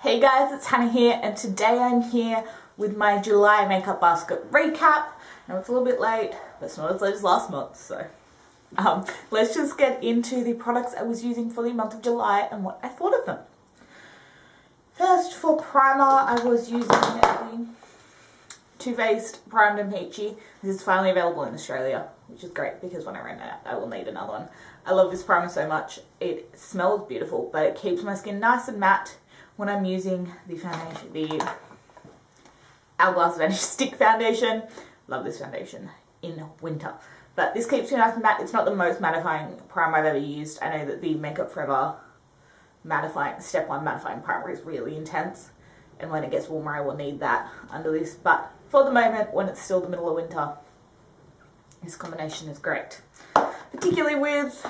Hey guys, it's Hannah here, and today I'm here with my July makeup basket recap. Now it's a little bit late, but it's not as late as last month, so let's just get into the products I was using for the month of July and what I thought of them. First, for primer, I was using the Too Faced Primed and Peachy. This is finally available in Australia, which is great because when I run out, I will need another one. I love this primer so much. It smells beautiful, but it keeps my skin nice and matte when I'm using the foundation, the Hourglass Vanish Stick Foundation. Love this foundation in winter. But this keeps me nice and matte. It's not the most mattifying primer I've ever used. I know that the Makeup Forever mattifying, Step 1 mattifying primer is really intense. And when it gets warmer, I will need that under this. But for the moment, when it's still the middle of winter, this combination is great. Particularly with,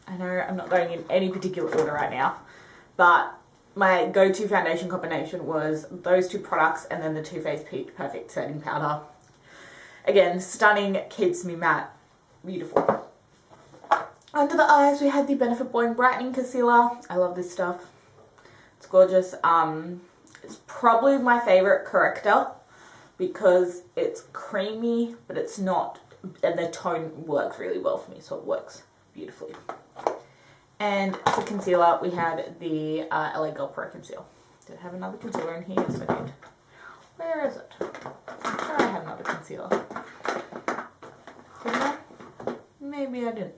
I know I'm not going in any particular order right now, but my go-to foundation combination was those two products and then the Too Faced Peach Perfect Setting Powder. Again, stunning, keeps me matte, beautiful. Under the eyes, we had the Benefit Blowing Brightening Concealer. I love this stuff. It's gorgeous. It's probably my favorite corrector because it's creamy, but it's not, and the tone works really well for me, so it works beautifully. And for concealer, we had the LA Girl Pro Conceal. Did I have another concealer in here? Yes, I did. Where is it? I'm sure I had another concealer. Didn't I? Maybe I didn't.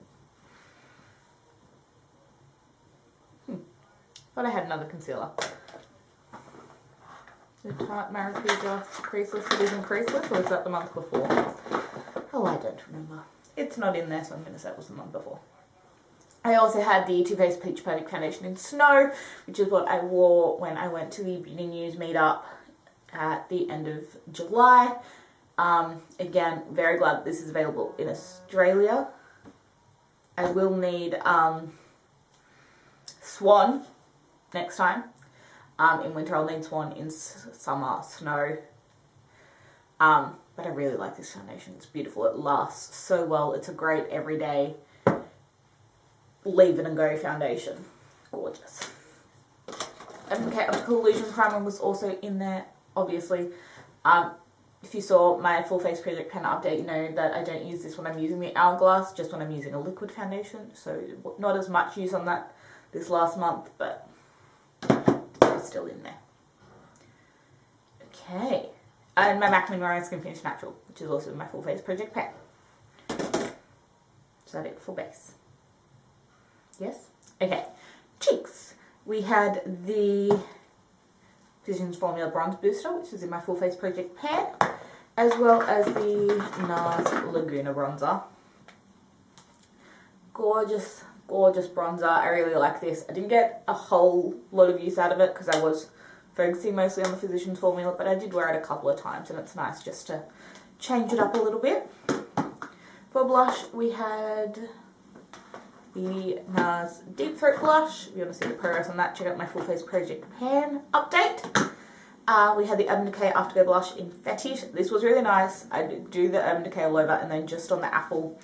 Thought I had another concealer. The Tarte Maracuja Creaseless. It isn't creaseless, or was that the month before? Oh, I don't remember. It's not in there, so I'm going to say it was the month before. I also had the Too Faced Peach Perfect Foundation in Snow, which is what I wore when I went to the Beauty News meetup at the end of July. Again, very glad this is available in Australia. I will need Swan next time. In winter I'll need Swan, in summer Snow. But I really like this foundation. It's beautiful. It lasts so well. It's a great everyday leave it and go foundation. Gorgeous. Okay, Optical Illusion Primer was also in there, obviously. If you saw my Full Face Project Pen update, you know that I don't use this when I'm using the Hourglass, just when I'm using a liquid foundation. So not as much use on that this last month, but it's still in there. Okay. And my MAC Mineral Skin Finish Natural, which is also my Full Face Project Pen. Is that it for base? Yes? Okay. Cheeks. We had the Visions Formula Bronze Booster, which is in my Full Face Project Pan, as well as the NARS Laguna Bronzer. Gorgeous, gorgeous bronzer. I really like this. I didn't get a whole lot of use out of it because I was focusing mostly on the Physicians Formula, but I did wear it a couple of times and it's nice just to change it up a little bit. For blush, we had the NARS Deep Throat Blush. If you want to see the progress on that, check out my Full Face Project Pan update. We had the Urban Decay Afterglow Blush in Fetish. This was really nice. I do the Urban Decay all over and then just on the apple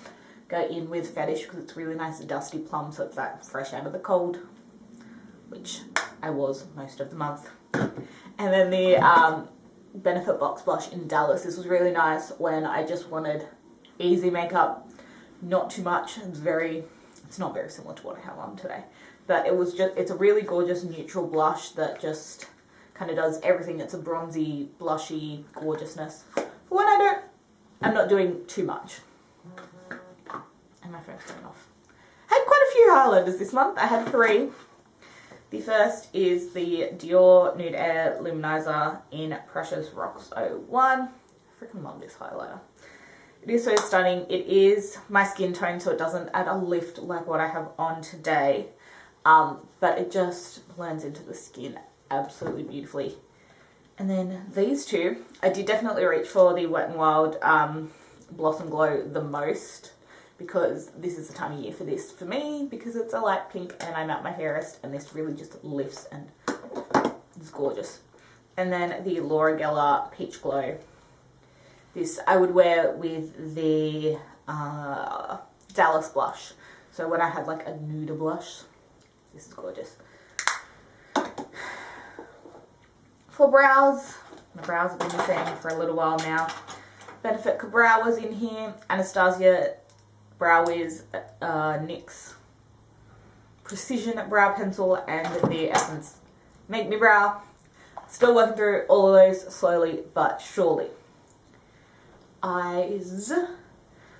go in with Fetish because it's really nice and dusty plum, so it's that fresh out of the cold, which I was most of the month. And then the Benefit Box Blush in Dallas. This was really nice when I just wanted easy makeup, not too much. It's not very similar to what I have on today, but it's a really gorgeous neutral blush that just kind of does everything. It's a bronzy, blushy gorgeousness. For when I'm not doing too much. And my phone's going off. I had quite a few highlighters this month. I had 3. The first is the Dior Nude Air Luminizer in Precious Rocks 01. I freaking love this highlighter. It is so stunning. It is my skin tone, so it doesn't add a lift like what I have on today. But it just blends into the skin absolutely beautifully. And then these two, I did definitely reach for the Wet n Wild Blossom Glow the most, because this is the time of year for this for me, because it's a light pink and I'm at my fairest, and this really just lifts and it's gorgeous. And then the Laura Geller Peach Glow. This I would wear with the Dallas blush. So when I had like a nude blush, this is gorgeous. For brows, my brows have been the same for a little while now. Benefit Brow was in here. Anastasia Brow Wiz, NYX Precision Brow Pencil, and the Essence Make Me Brow. Still working through all of those slowly but surely. Eyes.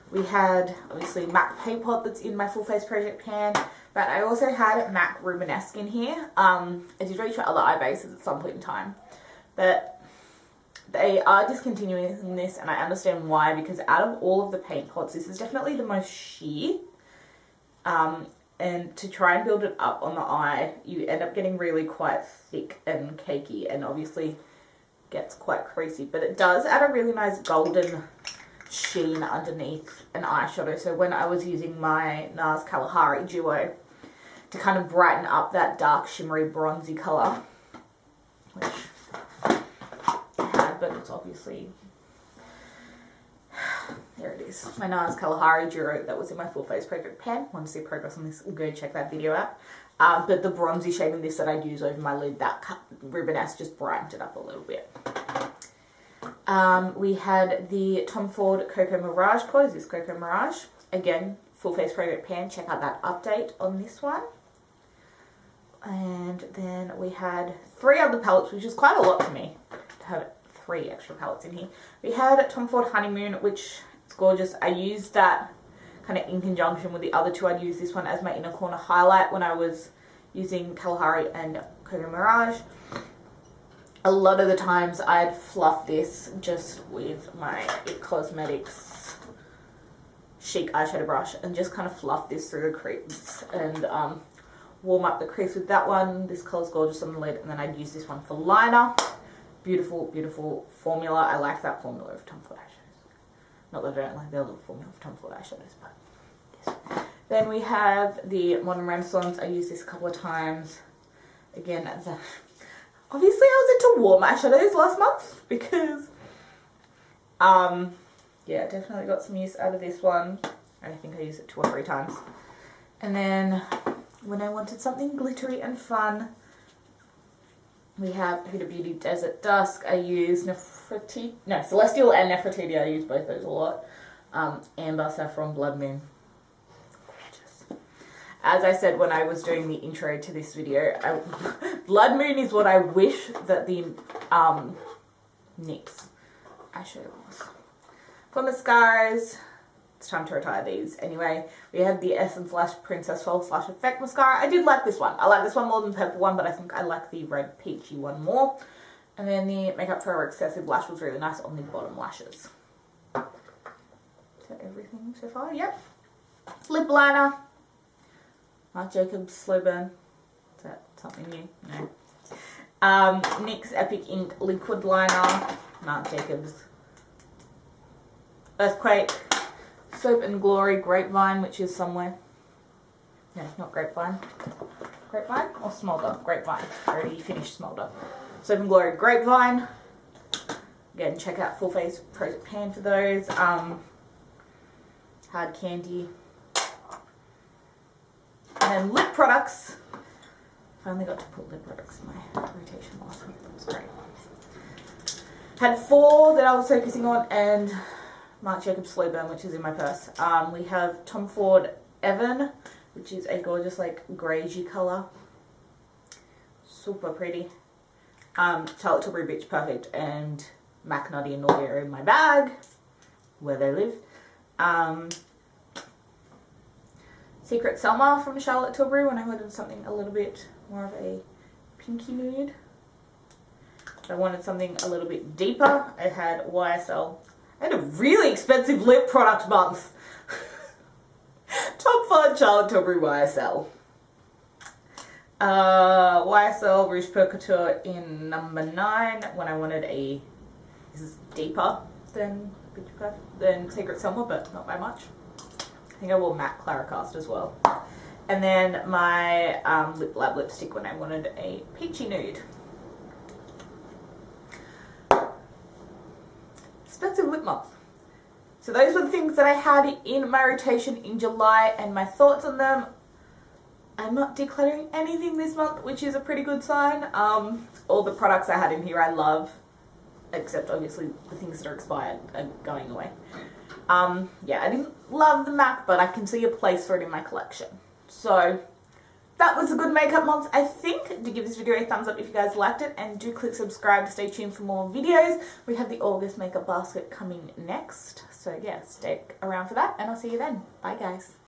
We had, obviously, MAC Paint Pot that's in my Full Face Project pan. But I also had MAC Rubenesque in here. I did reach for other eye bases at some point in time. But they are discontinuing this, and I understand why, because out of all of the paint pots, this is definitely the most sheer. And to try and build it up on the eye, you end up getting really quite thick and cakey, and obviously gets quite creasy. But it does add a really nice golden sheen underneath an eyeshadow. So when I was using my NARS Kalahari Duo to kind of brighten up that dark shimmery bronzy colour, which I had, but it's obviously, there it is, my NARS Kalahari Duo that was in my Full Face Project pan. Want to see progress on this, go check that video out. But the bronzy shade in this that I'd use over my lid, that Rubenesque just brightened it up a little bit. We had the Tom Ford Cocoa Mirage quad. Is this Cocoa Mirage? Again, Full Face Project pan. Check out that update on this one. And then we had 3 other palettes, which is quite a lot for me to have 3 extra palettes in here. We had Tom Ford Honeymoon, which is gorgeous. I used that kind of in conjunction with the other 2. I'd use this one as my inner corner highlight when I was using Kalahari and Cocoa Mirage. A lot of the times I'd fluff this just with my IT Cosmetics Chic eyeshadow brush and just kind of fluff this through the crease and warm up the crease with that one. This colour's gorgeous on the lid, and then I'd use this one for liner. Beautiful, beautiful formula. I like that formula of Tom Ford eyeshadows. Not that I don't like the other formula of Tom Ford eyeshadows, but yes. Then we have the Modern Renaissance. I used this a couple of times. Again, obviously I was into warm eyeshadows last month because, yeah, definitely got some use out of this one. I think I used it 2 or 3 times. And then when I wanted something glittery and fun, we have Huda Beauty Desert Dusk. I use Celestial and Nefertiti. I use both those a lot. Amber, Saffron, Blood Moon. Gorgeous. As I said when I was doing the intro to this video, Blood Moon is what I wish that the NYX eyeshadow was. For mascaras, it's time to retire these. Anyway, we have the Essence Lash Princess Fall Slash Effect Mascara. I did like this one. I like this one more than the purple one, but I think I like the red peachy one more. And then the Makeup Forever Excessive Lash was really nice on the bottom lashes. Is that everything so far? Yep. Lip liner. Marc Jacobs Slow Burn. Is that something new? No. NYX Epic Ink Liquid Liner. Marc Jacobs Earthquake. Soap and Glory Grapevine, which is somewhere. No, not Grapevine. Grapevine or Smolder? Grapevine. I already finished Smolder. Soap and Glory Grapevine. Again, check out Full Face Project pan for those. Hard Candy. And lip products. Finally got to put lip products in my rotation last week. That was great. Had 4 that I was focusing on, and Marc Jacobs Slow Burn, which is in my purse. We have Tom Ford Evan, which is a gorgeous, like, greigey colour. Super pretty. Charlotte Tilbury Beach Perfect and MAC Nutty and Naughty are in my bag, where they live. Secret Selma from Charlotte Tilbury when I wanted something a little bit more of a pinky nude. If I wanted something a little bit deeper, I had YSL. I had a really expensive lip product month. Top 5 Charlotte Tilbury YSL. YSL Rouge Pour Couture in number 9 when I wanted a, this is deeper than Secret Selma, but not by much. I think I wore MAC Claricast as well. And then my Lip Lab lipstick when I wanted a peachy nude. Expensive lip month. So those were the things that I had in my rotation in July, and my thoughts on them. I'm not decluttering anything this month, which is a pretty good sign. All the products I had in here I love, except obviously the things that are expired are going away. Yeah, I didn't love the MAC, but I can see a place for it in my collection. So that was a good makeup month, I think. Do give this video a thumbs up if you guys liked it, and do click subscribe to stay tuned for more videos. We have the August makeup basket coming next. So yeah, stick around for that, and I'll see you then. Bye guys.